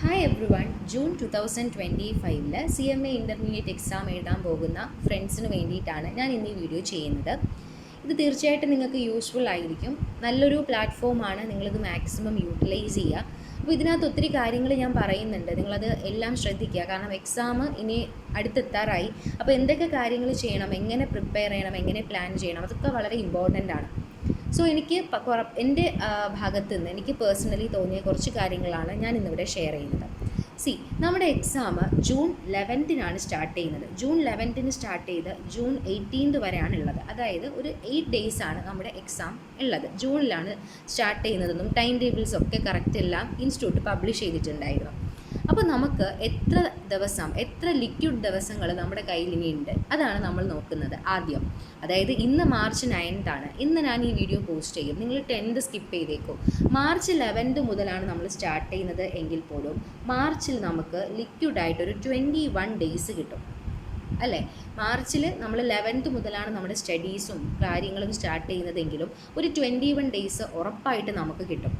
Hi every one. June 2025 CMA intermediate exam എഴുതാൻ പോകുന്ന ഫ്രണ്ട്സിന് വേണ്ടിയിട്ടാണ് ഞാൻ ഇന്ന് ഈ വീഡിയോ ചെയ്യുന്നത്. ഇത് തീർച്ചയായിട്ടും നിങ്ങൾക്ക് യൂസ്ഫുൾ ആയിരിക്കും. നല്ലൊരു പ്ലാറ്റ്ഫോമാണ്, നിങ്ങളിത് മാക്സിമം യൂട്ടിലൈസ് ചെയ്യുക. അപ്പോൾ ഇതിനകത്ത് ഒത്തിരി കാര്യങ്ങൾ ഞാൻ പറയുന്നുണ്ട്, നിങ്ങളത് എല്ലാം ശ്രദ്ധിക്കുക. കാരണം എക്സാം ഇനി അടുത്തെത്താറായി. അപ്പോൾ എന്തൊക്കെ കാര്യങ്ങൾ ചെയ്യണം, എങ്ങനെ പ്രിപ്പയർ ചെയ്യണം, എങ്ങനെ പ്ലാൻ ചെയ്യണം, അതൊക്കെ വളരെ ഇമ്പോർട്ടൻ്റ് ആണ്. സോ എനിക്ക് എൻ്റെ ഭാഗത്ത് നിന്ന് എനിക്ക് പേഴ്സണലി തോന്നിയ കുറച്ച് കാര്യങ്ങളാണ് ഞാൻ ഇന്നിവിടെ ഷെയർ ചെയ്യുന്നത്. നമ്മുടെ എക്സാം ജൂൺ 11 സ്റ്റാർട്ട് ചെയ്യുന്നത്. ജൂൺ 11 സ്റ്റാർട്ട് ചെയ്ത് ജൂൺ 18 വരെയാണ് ഉള്ളത്. അതായത് ഒരു 8 days ആണ് നമ്മുടെ എക്സാം ഉള്ളത്. ജൂണിലാണ് സ്റ്റാർട്ട് ചെയ്യുന്നതെന്നും ടൈം ടേബിൾസ് ഒക്കെ കറക്റ്റ് എല്ലാം ഇൻസ്റ്റിറ്റ്യൂട്ട് പബ്ലിഷ് ചെയ്തിട്ടുണ്ടായിരുന്നു. അപ്പോൾ നമുക്ക് എത്ര ലിക്വിഡ് ദിവസങ്ങൾ നമ്മുടെ കയ്യിൽ ഇനിയുണ്ട്, അതാണ് നമ്മൾ നോക്കുന്നത് ആദ്യം. അതായത് ഇന്ന് മാർച്ച് 9 ആണ്. ഇന്ന് ഞാൻ ഈ വീഡിയോ പോസ്റ്റ് ചെയ്യും, നിങ്ങൾ 10th സ്കിപ്പ് ചെയ്തേക്കും. മാർച്ച് 11 മുതലാണ് നമ്മൾ സ്റ്റാർട്ട് ചെയ്യുന്നത് എങ്കിൽ പോലും മാർച്ചിൽ നമുക്ക് ലിക്വിഡായിട്ടൊരു 21 days കിട്ടും അല്ലേ. മാർച്ചിൽ നമ്മൾ 11th മുതലാണ് നമ്മുടെ സ്റ്റഡീസും കാര്യങ്ങളും സ്റ്റാർട്ട് ചെയ്യുന്നതെങ്കിലും ഒരു 21 days ഉറപ്പായിട്ട് നമുക്ക് കിട്ടും.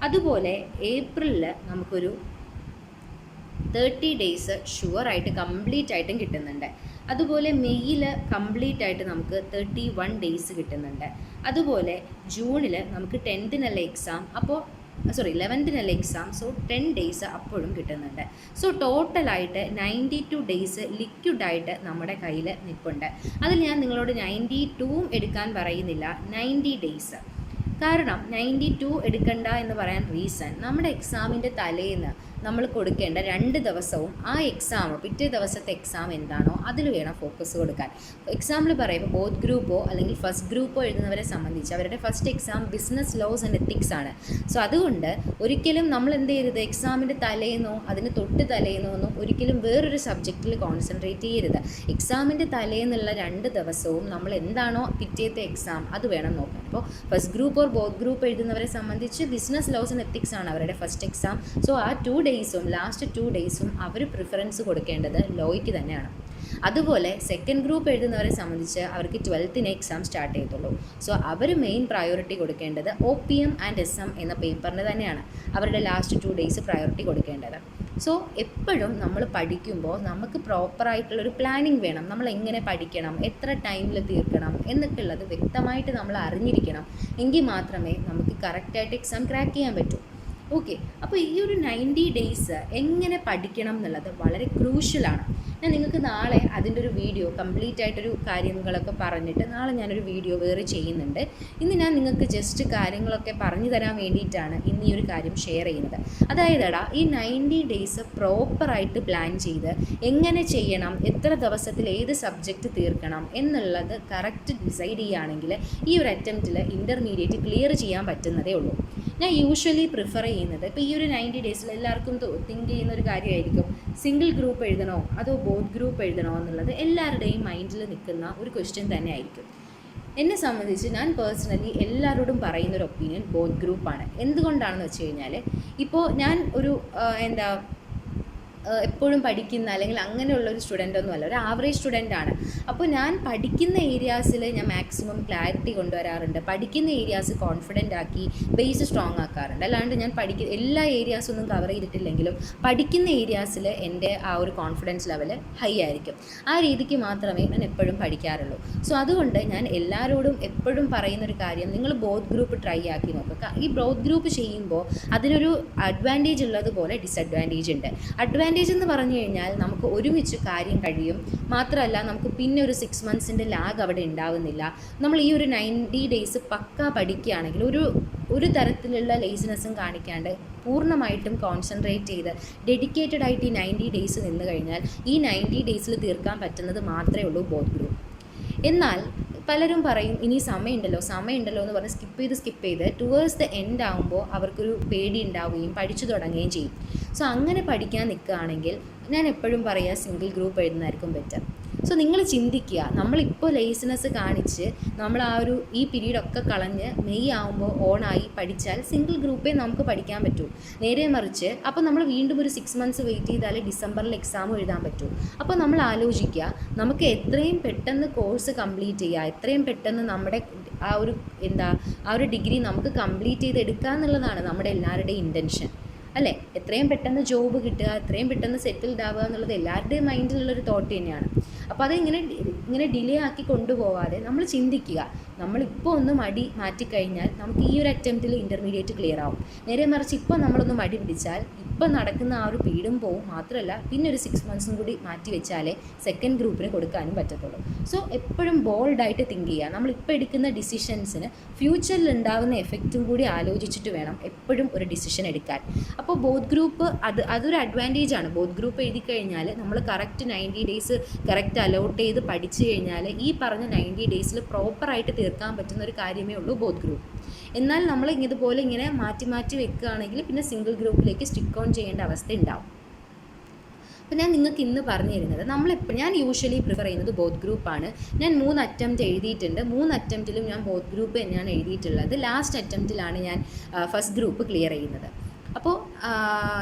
അതുപോലെ ഏപ്രിലിൽ നമുക്കൊരു 30 days ഷുവറായിട്ട് കംപ്ലീറ്റ് ആയിട്ടും കിട്ടുന്നുണ്ട്. അതുപോലെ മെയ്യിൽ കംപ്ലീറ്റ് ആയിട്ട് നമുക്ക് 31 days കിട്ടുന്നുണ്ട്. അതുപോലെ ജൂണിൽ നമുക്ക് 10th എക്സാം, അപ്പോൾ 11th എക്സാം, സോ 10 days അപ്പോഴും കിട്ടുന്നുണ്ട്. സോ ടോട്ടലായിട്ട് 92 days ലിക്വിഡായിട്ട് നമ്മുടെ കയ്യിൽ നിൽപ്പുണ്ട്. അതിൽ ഞാൻ നിങ്ങളോട് 92 എടുക്കാൻ പറയുന്നില്ല, 90 days. കാരണം 92 എടുക്കണ്ട എന്ന് പറയാൻ റീസൺ, നമ്മുടെ എക്സാമിൻ്റെ തലേന്ന് നമ്മൾ കൊടുക്കേണ്ട 2 ദിവസവും ആ എക്സാം പിറ്റേ ദിവസത്തെ എക്സാം എന്താണോ അതിൽ വേണം ഫോക്കസ് കൊടുക്കാൻ. എക്സാമ്പിൾ പറയുമ്പോൾ ബോത്ത് ഗ്രൂപ്പോ അല്ലെങ്കിൽ ഫസ്റ്റ് ഗ്രൂപ്പോ എഴുതുന്നവരെ സംബന്ധിച്ച് അവരുടെ first exam business laws and ethics ആണ്. സോ അതുകൊണ്ട് ഒരിക്കലും നമ്മൾ എന്ത് ചെയ്യരുത്, എക്സാമിൻ്റെ തലേന്നോ അതിന് തൊട്ട് തലേന്നോ ഒന്നും ഒരിക്കലും വേറൊരു സബ്ജക്റ്റിൽ കോൺസെൻട്രേറ്റ് ചെയ്യരുത്. എക്സാമിൻ്റെ തലേന്നുള്ള 2 ദിവസവും നമ്മൾ എന്താണോ പിറ്റേത്തെ എക്സാം അത് വേണം നോക്കാൻ. അപ്പോൾ first group or both group എഴുതുന്നവരെ സംബന്ധിച്ച് ബിസിനസ് ലോസ് ആൻഡ് എത്തിക്സ് ആണ് അവരുടെ ഫസ്റ്റ് എക്സാം. സോ ആ 2 days ലാസ്റ്റ് 2 days അവർ പ്രിഫറൻസ് കൊടുക്കേണ്ടത് ലോയ്ക്ക് തന്നെയാണ്. അതുപോലെ സെക്കൻഡ് ഗ്രൂപ്പ് എഴുതുന്നവരെ സംബന്ധിച്ച് അവർക്ക് 12th എക്സാം സ്റ്റാർട്ട് ചെയ്യത്തുള്ളൂ. സോ അവർ മെയിൻ പ്രയോറിറ്റി കൊടുക്കേണ്ടത് OPM ആൻഡ് SM എന്ന പേപ്പറിന് തന്നെയാണ്. അവരുടെ ലാസ്റ്റ് 2 days പ്രയോറിറ്റി കൊടുക്കേണ്ടത്. സോ എപ്പോഴും നമ്മൾ പഠിക്കുമ്പോൾ നമുക്ക് പ്രോപ്പറായിട്ടുള്ളൊരു പ്ലാനിങ് വേണം. നമ്മൾ എങ്ങനെ പഠിക്കണം, എത്ര ടൈമിൽ തീർക്കണം എന്നൊക്കെ ഉള്ളത് വ്യക്തമായിട്ട് നമ്മൾ അറിഞ്ഞിരിക്കണം. എങ്കിൽ മാത്രമേ നമുക്ക് കറക്റ്റായിട്ട് എക്സാം ക്രാക്ക് ചെയ്യാൻ പറ്റൂ. ഓക്കെ, അപ്പോൾ ഈ ഒരു 90 days എങ്ങനെ പഠിക്കണം എന്നുള്ളത് വളരെ ക്രൂഷ്യലാണ്. ഞാൻ നിങ്ങൾക്ക് നാളെ അതിൻ്റെ ഒരു വീഡിയോ കംപ്ലീറ്റ് ആയിട്ടൊരു കാര്യങ്ങളൊക്കെ പറഞ്ഞിട്ട് നാളെ ഞാനൊരു വീഡിയോ വേറെ ചെയ്യുന്നുണ്ട്. ഇന്ന് ഞാൻ നിങ്ങൾക്ക് ജസ്റ്റ് കാര്യങ്ങളൊക്കെ പറഞ്ഞു തരാൻ വേണ്ടിയിട്ടാണ് ഇന്ന് ഈ ഒരു കാര്യം ഷെയർ ചെയ്യുന്നത്. അതായത് ഈ 90 days പ്രോപ്പറായിട്ട് പ്ലാൻ ചെയ്ത് എങ്ങനെ ചെയ്യണം, എത്ര ദിവസത്തിൽ ഏത് സബ്ജക്റ്റ് തീർക്കണം എന്നുള്ളത് കറക്റ്റ് ഡിസൈഡ് ചെയ്യുകയാണെങ്കിൽ ഈ ഒരു അറ്റംപ്റ്റിൽ ഇൻ്റർമീഡിയറ്റ് ക്ലിയർ ചെയ്യാൻ പറ്റുന്നതേ ഉള്ളൂ. ഞാൻ യൂഷ്വലി പ്രിഫർ ചെയ്യുന്നത്, ഇപ്പോൾ ഈ ഒരു 90 days എല്ലാവർക്കും തിങ്ക് ചെയ്യുന്ന ഒരു കാര്യമായിരിക്കും, സിംഗിൾ ഗ്രൂപ്പ് എഴുതണോ അതോ ബോത്ത് ഗ്രൂപ്പ് എഴുതണോ എന്നുള്ളത് എല്ലാവരുടെയും മൈൻഡിൽ നിൽക്കുന്ന ഒരു ക്വസ്റ്റ്യൻ തന്നെ ആയിരിക്കും. എന്നെ സംബന്ധിച്ച് ഞാൻ പേഴ്സണലി എല്ലാവരോടും പറയുന്നൊരു ഒപ്പീനിയൻ ബോത്ത് ഗ്രൂപ്പാണ്. എന്തുകൊണ്ടാണെന്ന് വെച്ച് കഴിഞ്ഞാൽ, ഇപ്പോൾ ഞാൻ ഒരു എപ്പോഴും പഠിക്കുന്ന അല്ലെങ്കിൽ അങ്ങനെയുള്ളൊരു സ്റ്റുഡൻ്റൊന്നുമല്ല, ഒരു ആവറേജ് സ്റ്റുഡൻ്റാണ്. അപ്പോൾ ഞാൻ പഠിക്കുന്ന ഏരിയാസിൽ ഞാൻ മാക്സിമം ക്ലാരിറ്റി കൊണ്ടുവരാറുണ്ട്. പഠിക്കുന്ന ഏരിയാസ് കോൺഫിഡൻ്റ് ആക്കി ബേസ് സ്ട്രോങ് ആക്കാറുണ്ട്. അല്ലാണ്ട് ഞാൻ എല്ലാ ഏരിയാസൊന്നും കവർ ചെയ്തിട്ടില്ലെങ്കിലും പഠിക്കുന്ന ഏരിയാസിൽ എൻ്റെ ആ ഒരു കോൺഫിഡൻസ് ലെവൽ ഹൈ ആയിരിക്കും. ആ രീതിക്ക് മാത്രമേ ഞാൻ എപ്പോഴും പഠിക്കാറുള്ളൂ. സോ അതുകൊണ്ട് ഞാൻ എല്ലാവരോടും എപ്പോഴും പറയുന്നൊരു കാര്യം, നിങ്ങൾ ബോത്ത് ഗ്രൂപ്പ് ട്രൈ ആക്കി നോക്കുക. ഈ ബോത്ത് ഗ്രൂപ്പ് ചെയ്യുമ്പോൾ അതിനൊരു അഡ്വാൻറ്റേജ് ഉള്ളതുപോലെ ഡിസഡ്വാൻറ്റേജ് ഉണ്ട്. അഡ്വാൻറ്റേജ് എന്ന് പറഞ്ഞു കഴിഞ്ഞാൽ നമുക്ക് ഒരുമിച്ച് കാര്യം കഴിയും. മാത്രമല്ല നമുക്ക് പിന്നെ ഒരു 6 months ലാഗ് അവിടെ ഉണ്ടാവുന്നില്ല. നമ്മൾ ഈ ഒരു 90 days പക്കാ പഠിക്കുകയാണെങ്കിൽ ഒരു തരത്തിലുള്ള ലേസിനെസ്സും കാണിക്കാണ്ട് പൂർണ്ണമായിട്ടും കോൺസെൻട്രേറ്റ് ചെയ്ത് ഡെഡിക്കേറ്റഡ് ആയിട്ട് ഈ 90 days നിന്ന് കഴിഞ്ഞാൽ ഈ 90 days തീർക്കാൻ പറ്റുന്നത് മാത്രമേ ഉള്ളൂ ബോത്ത് ഗ്രൂപ്പ്. എന്നാൽ പലരും പറയും ഇനി സമയമുണ്ടല്ലോ എന്ന് പറഞ്ഞ് സ്കിപ്പ് ചെയ്ത് ടുവേഴ്സ് ദ എൻഡ് ആകുമ്പോൾ അവർക്കൊരു പേടി ഉണ്ടാവുകയും പഠിച്ചു തുടങ്ങുകയും ചെയ്യും. സോ അങ്ങനെ പഠിക്കാൻ നിൽക്കുകയാണെങ്കിൽ ഞാൻ എപ്പോഴും പറയുക സിംഗിൾ ഗ്രൂപ്പ് എഴുതുന്നതായിരിക്കും ബെറ്റർ. സോ നിങ്ങൾ ചിന്തിക്കുക, നമ്മളിപ്പോൾ ലേസിനെസ് കാണിച്ച് നമ്മൾ ഈ പീരീഡൊക്കെ കളഞ്ഞ് മെയ് ആകുമ്പോൾ ഓണായി പഠിച്ചാൽ സിംഗിൾ ഗ്രൂപ്പേ നമുക്ക് പഠിക്കാൻ പറ്റൂ. നേരെ മറിച്ച് അപ്പോൾ നമ്മൾ വീണ്ടും ഒരു 6 months വെയിറ്റ് ചെയ്താൽ ഡിസംബറിൽ എക്സാം എഴുതാൻ പറ്റൂ. അപ്പോൾ നമ്മൾ ആലോചിക്കുക, നമുക്ക് എത്രയും പെട്ടെന്ന് കോഴ്സ് കംപ്ലീറ്റ് ചെയ്യുക, എത്രയും പെട്ടെന്ന് നമ്മുടെ ആ ഒരു ഡിഗ്രി നമുക്ക് കംപ്ലീറ്റ് ചെയ്തെടുക്കുക എന്നുള്ളതാണ് നമ്മുടെ എല്ലാവരുടെയും ഇൻറ്റൻഷൻ. അല്ലേ? എത്രയും പെട്ടെന്ന് ജോബ് കിട്ടുക, എത്രയും പെട്ടെന്ന് സെറ്റിൽഡ് ആവുക എന്നുള്ളത് എല്ലാവരുടെയും മൈൻഡിലുള്ളൊരു തോട്ട് തന്നെയാണ്. അപ്പോൾ അത് ഇങ്ങനെ ഡിലേ ആക്കി കൊണ്ടുപോകാതെ നമ്മൾ ചിന്തിക്കുക, നമ്മളിപ്പോൾ ഒന്ന് മടി മാറ്റിക്കഴിഞ്ഞാൽ നമുക്ക് ഈ ഒരു അറ്റംപ്റ്റിൽ ഇൻ്റർമീഡിയറ്റ് ക്ലിയർ ആവും. നേരെ മറിച്ച് ഇപ്പോൾ നമ്മളൊന്ന് മടി പിടിച്ചാൽ ഇപ്പം നടക്കുന്ന ആ ഒരു പീഡും പോവും, മാത്രമല്ല പിന്നെ ഒരു 6 months കൂടി മാറ്റി വെച്ചാലേ സെക്കൻഡ് ഗ്രൂപ്പിന് കൊടുക്കാനും പറ്റത്തുള്ളൂ. സോ എപ്പോഴും ബോൾഡായിട്ട് തിങ്ക് ചെയ്യുക. നമ്മളിപ്പോൾ എടുക്കുന്ന ഡിസിഷൻസിന് ഫ്യൂച്ചറിൽ ഉണ്ടാകുന്ന എഫക്റ്റും കൂടി ആലോചിച്ചിട്ട് വേണം എപ്പോഴും ഒരു ഡിസിഷൻ എടുക്കാൻ. അപ്പോൾ ബോത്ത് ഗ്രൂപ്പ് അതൊരു അഡ്വാൻറ്റേജ് ആണ്. ബോത്ത് ഗ്രൂപ്പ് എഴുതി കഴിഞ്ഞാൽ നമ്മൾ കറക്റ്റ് 90 days കറക്റ്റ് അലോട്ട് ചെയ്ത് പഠിച്ചു കഴിഞ്ഞാൽ ഈ പറഞ്ഞ 90 days പ്രോപ്പറായിട്ട് തീർക്കാൻ പറ്റുന്ന ഒരു കാര്യമേ ഉള്ളൂ ബോത്ത് ഗ്രൂപ്പ്. എന്നാൽ നമ്മൾ ഇതുപോലെ ഇങ്ങനെ മാറ്റി മാറ്റി വെക്കുകയാണെങ്കിൽ പിന്നെ സിംഗിൾ ഗ്രൂപ്പിലേക്ക് സ്റ്റിക്ക് ഓൺ ചെയ്യേണ്ട അവസ്ഥ ഉണ്ടാവും. അപ്പോൾ ഞാൻ നിങ്ങൾക്ക് ഇന്ന് പറഞ്ഞു തരുന്നത്, ഞാൻ യൂഷ്വലി പ്രിഫർ ചെയ്യുന്നത് ബോത്ത് ഗ്രൂപ്പാണ്. ഞാൻ 3 അറ്റംപ്റ്റ് എഴുതിയിട്ടുണ്ട്. 3 അറ്റംപ്റ്റിലും ഞാൻ ബോത്ത് ഗ്രൂപ്പ് തന്നെയാണ് എഴുതിയിട്ടുള്ളത്. ലാസ്റ്റ് അറ്റംപ്റ്റിലാണ് ഞാൻ ഫസ്റ്റ് ഗ്രൂപ്പ് ക്ലിയർ ചെയ്യുന്നത്. അപ്പോൾ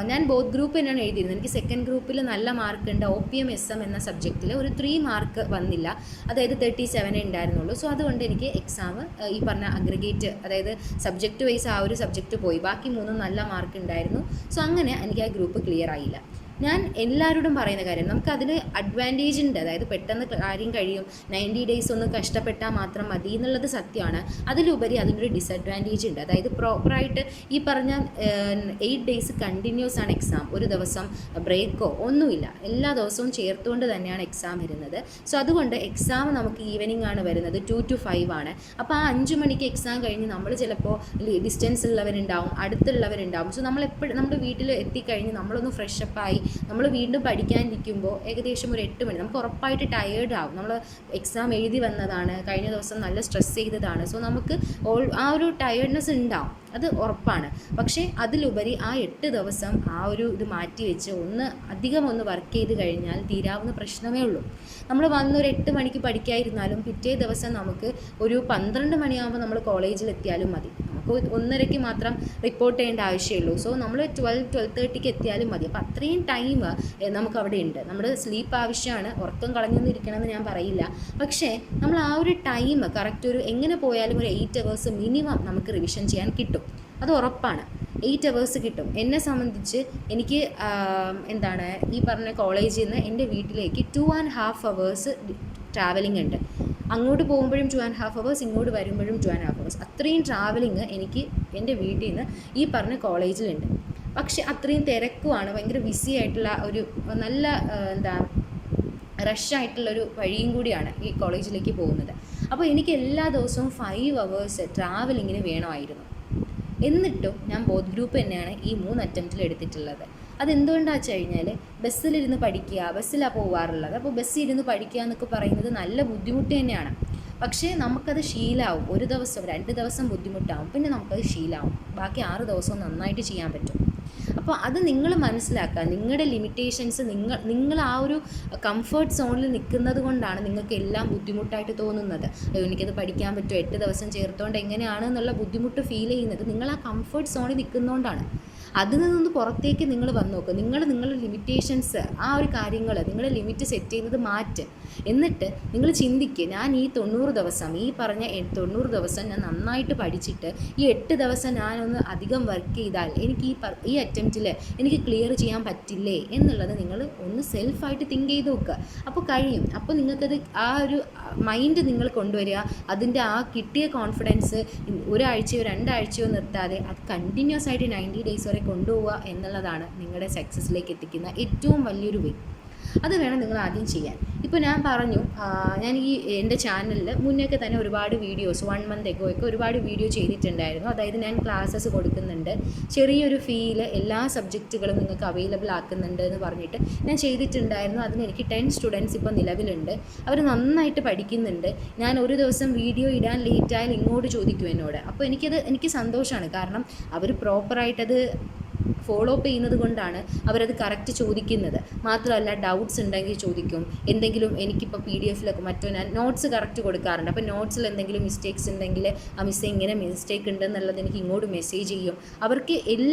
ഞാൻ ബോത്ത് ഗ്രൂപ്പ് തന്നെയാണ് എഴുതിയിരുന്നത്. എനിക്ക് സെക്കൻഡ് ഗ്രൂപ്പിൽ നല്ല മാർക്കുണ്ട്. OPM SM എന്ന സബ്ജക്റ്റിൽ ഒരു 3 മാർക്ക് വന്നില്ല, അതായത് 37 ഉണ്ടായിരുന്നുള്ളൂ. സോ അതുകൊണ്ട് എനിക്ക് എക്സാം ഈ പറഞ്ഞ അഗ്രിഗേറ്റ്, അതായത് സബ്ജക്റ്റ് വൈസ് ആ ഒരു സബ്ജക്റ്റ് പോയി, ബാക്കി 3 നല്ല മാർക്ക് ഉണ്ടായിരുന്നു. സോ അങ്ങനെ എനിക്ക് ആ ഗ്രൂപ്പ് ക്ലിയർ ആയില്ല. ഞാൻ എല്ലാവരോടും പറയുന്ന കാര്യം, നമുക്കതിന് അഡ്വാൻറ്റേജ് ഉണ്ട്. അതായത് പെട്ടെന്ന് കാര്യം കഴിയും, 90 days ഒന്ന് കഷ്ടപ്പെട്ടാൽ മാത്രം മതി എന്നുള്ളത് സത്യമാണ്. അതിലുപരി അതിനൊരു ഡിസഡ്വാൻറ്റേജ് ഉണ്ട്. അതായത് പ്രോപ്പറായിട്ട് ഈ പറഞ്ഞ 8 days കണ്ടിന്യൂസ് ആണ് എക്സാം. ഒരു ദിവസം ബ്രേക്കോ ഒന്നുമില്ല, എല്ലാ ദിവസവും ചേർത്തുകൊണ്ട് തന്നെയാണ് എക്സാം വരുന്നത്. സോ അതുകൊണ്ട് എക്സാം നമുക്ക് ഈവനിങ് ആണ് വരുന്നത്, 2 to 5 ആണ്. അപ്പോൾ ആ 5 മണിക്ക് എക്സാം കഴിഞ്ഞ് നമ്മൾ ചിലപ്പോൾ ഡിസ്റ്റൻസ് ഉള്ളവരുണ്ടാവും, അടുത്തുള്ളവരുണ്ടാവും. സോ നമ്മളെപ്പോഴും നമ്മുടെ വീട്ടിൽ എത്തിക്കഴിഞ്ഞ് നമ്മളൊന്ന് ഫ്രഷപ്പായി നമ്മൾ വീണ്ടും പഠിക്കാനിരിക്കുമ്പോൾ ഏകദേശം ഒരു 8 മണി, നമുക്ക് ഉറപ്പായിട്ട് ടയേർഡ് ആവും. നമ്മൾ എക്സാം എഴുതി വന്നതാണ്, കഴിഞ്ഞ ദിവസം നല്ല സ്ട്രെസ് ചെയ്തതാണ്. സോ നമുക്ക് ആ ഒരു ടയേർഡ്നെസ് ഉണ്ടാവും, അത് ഉറപ്പാണ്. പക്ഷേ അതിലുപരി ആ 8 ദിവസം ആ ഒരു ഇത് മാറ്റി വെച്ച് അധികം വർക്ക് ചെയ്ത് കഴിഞ്ഞാൽ തീരാവുന്ന പ്രശ്നമേ ഉള്ളൂ. നമ്മൾ വന്നൊരു 8 മണിക്ക് പഠിക്കാതിരുന്നാലും പിറ്റേ ദിവസം നമുക്ക് ഒരു 12 മണിയാകുമ്പോൾ നമ്മൾ കോളേജിൽ എത്തിയാലും മതി. നമുക്ക് 1:30 മാത്രം റിപ്പോർട്ട് ചെയ്യേണ്ട ആവശ്യമുള്ളൂ. സോ നമ്മൾ 12-12:30 എത്തിയാലും മതി. അപ്പോൾ അത്രയും ടൈം നമുക്കവിടെ ഉണ്ട്. നമ്മുടെ സ്ലീപ്പ് ആവശ്യമാണ്, ഉറക്കം കളഞ്ഞൊന്നിരിക്കണമെന്ന് ഞാൻ പറയില്ല. പക്ഷേ നമ്മൾ ആ ഒരു ടൈം കറക്റ്റ് എങ്ങനെ പോയാലും ഒരു 8 hours മിനിമം നമുക്ക് റിവിഷൻ ചെയ്യാൻ കിട്ടും. അത് ഉറപ്പാണ്, 8 hours കിട്ടും. എന്നെ സംബന്ധിച്ച് എനിക്ക് ഈ പറഞ്ഞ കോളേജിൽ നിന്ന് എൻ്റെ വീട്ടിലേക്ക് 2.5 hours ട്രാവലിംഗ് ഉണ്ട്. അങ്ങോട്ട് പോകുമ്പോഴും 2.5 hours, ഇങ്ങോട്ട് വരുമ്പോഴും 2.5 hours. അത്രയും ട്രാവലിംഗ് എനിക്ക് എൻ്റെ വീട്ടിൽ നിന്ന് ഈ പറഞ്ഞ കോളേജിലുണ്ട്. പക്ഷെ അത്രയും തിരക്കുമാണ്, ഭയങ്കര ബിസി ആയിട്ടുള്ള ഒരു നല്ല റഷായിട്ടുള്ളൊരു വഴിയും കൂടിയാണ് ഈ കോളേജിലേക്ക് പോകുന്നത്. അപ്പോൾ എനിക്ക് എല്ലാ ദിവസവും 5 hours ട്രാവലിങ്ങിന് വേണമായിരുന്നു. എന്നിട്ടും ഞാൻ ബോത്ത് ഗ്രൂപ്പ് തന്നെയാണ് ഈ 3 അറ്റംപ്റ്റിൽ എടുത്തിട്ടുള്ളത്. അതെന്തുകൊണ്ടാണെന്ന് വെച്ച് കഴിഞ്ഞാൽ ബസ്സിലിരുന്ന് പഠിക്കുക, ബസ്സിലാണ് പോകാറുള്ളത്. അപ്പോൾ ബസ്സിലിരുന്ന് പഠിക്കുക എന്നൊക്കെ പറയുന്നത് നല്ല ബുദ്ധിമുട്ട് തന്നെയാണ്. പക്ഷേ നമുക്കത് ശീലമാവും. 1 ദിവസം 2 ദിവസം ബുദ്ധിമുട്ടാവും, പിന്നെ നമുക്കത് ശീലമാവും. ബാക്കി 6 ദിവസവും നന്നായിട്ട് ചെയ്യാൻ പറ്റും. അപ്പോൾ അത് നിങ്ങൾ മനസ്സിലാക്കുക. നിങ്ങളുടെ ലിമിറ്റേഷൻസ്, നിങ്ങൾ ആ ഒരു കംഫർട്ട് സോണിൽ നിൽക്കുന്നത് കൊണ്ടാണ് നിങ്ങൾക്ക് എല്ലാം ബുദ്ധിമുട്ടായിട്ട് തോന്നുന്നത്. എനിക്കത് പഠിക്കാൻ പറ്റുമോ, 8 ദിവസം ചേർത്തുകൊണ്ട് എങ്ങനെയാണ് എന്നുള്ള ബുദ്ധിമുട്ട് ഫീൽ ചെയ്യുന്നത് നിങ്ങൾ ആ കംഫർട്ട് സോണിൽ നിൽക്കുന്നതുകൊണ്ടാണ്. അതിൽ നിന്നൊന്ന് പുറത്തേക്ക് നിങ്ങൾ വന്ന് നോക്കുക. നിങ്ങളുടെ ലിമിറ്റേഷൻസ്, ആ ഒരു കാര്യങ്ങൾ, നിങ്ങളുടെ ലിമിറ്റ് സെറ്റ് ചെയ്യുന്നത് മാറ്റ്. എന്നിട്ട് നിങ്ങൾ ചിന്തിക്കുക, ഞാൻ ഈ 90 ദിവസം, ഈ പറഞ്ഞ 90 ദിവസം ഞാൻ നന്നായിട്ട് പഠിച്ചിട്ട് ഈ 8 ദിവസം ഞാനൊന്ന് അധികം വർക്ക് ചെയ്താൽ എനിക്ക് ഈ അറ്റംപ്റ്റിൽ എനിക്ക് ക്ലിയർ ചെയ്യാൻ പറ്റില്ലേ എന്നുള്ളത് നിങ്ങൾ ഒന്ന് സെൽഫായിട്ട് തിങ്ക് ചെയ്ത് നോക്കുക. അപ്പോൾ കഴിയും. അപ്പോൾ നിങ്ങൾക്കത് ആ ഒരു മൈൻഡ് നിങ്ങൾ കൊണ്ടുവരിക. അതിൻ്റെ ആ കിട്ടിയ കോൺഫിഡൻസ് ഒരാഴ്ചയോ 2 ആഴ്ചയോ നിർത്താതെ അത് കണ്ടിന്യൂസ് ആയിട്ട് 90 days വരെ കൊണ്ടുപോവുക എന്നുള്ളതാണ് നിങ്ങളുടെ സക്സസ്സിലേക്ക് എത്തിക്കുന്ന ഏറ്റവും വലിയൊരു വേ. അത് വേണം നിങ്ങൾ ആദ്യം ചെയ്യാൻ. ഇപ്പോൾ ഞാൻ പറഞ്ഞു, ഞാൻ എൻ്റെ ചാനലിൽ മുന്നേയൊക്കെ തന്നെ ഒരുപാട് വീഡിയോസ് 1 month ago ഒക്കെ ഒരുപാട് വീഡിയോ ചെയ്തിട്ടുണ്ടായിരുന്നു. അതായത് ഞാൻ ക്ലാസ്സസ് കൊടുക്കുന്നുണ്ട്, ചെറിയൊരു ഫീൽ എല്ലാ സബ്ജക്റ്റുകളും നിങ്ങൾക്ക് അവൈലബിൾ ആക്കുന്നുണ്ട് എന്ന് പറഞ്ഞിട്ട് ഞാൻ ചെയ്തിട്ടുണ്ടായിരുന്നു. അതിന് എനിക്ക് 10 students ഇപ്പോൾ നിലവിലുണ്ട്. അവർ നന്നായിട്ട് പഠിക്കുന്നുണ്ട്. ഞാൻ ഒരു ദിവസം വീഡിയോ ഇടാൻ ലേറ്റായാൽ ഇങ്ങോട്ട് ചോദിക്കും എന്നോട്. അപ്പോൾ എനിക്ക് സന്തോഷമാണ്. കാരണം അവർ പ്രോപ്പറായിട്ടത് ഫോളോ അപ്പ് ചെയ്യുന്നത് കൊണ്ടാണ് അവരത് കറക്റ്റ് ചോദിക്കുന്നത്. മാത്രമല്ല ഡൗട്ട്സ് ഉണ്ടെങ്കിൽ ചോദിക്കും. എന്തെങ്കിലും എനിക്കിപ്പോൾ PDF-ലൊക്കെ മറ്റോ ഞാൻ നോട്ട്സ് കറക്റ്റ് കൊടുക്കാറുണ്ട്. അപ്പോൾ നോട്ട്സിൽ എന്തെങ്കിലും മിസ്റ്റേക്സ് ഉണ്ടെങ്കിൽ ആ മിസ്സേ ഇങ്ങനെ മിസ്റ്റേക്ക് ഉണ്ടെന്നുള്ളത് എനിക്ക് ഇങ്ങോട്ട് മെസ്സേജ് ചെയ്യും. അവർക്ക്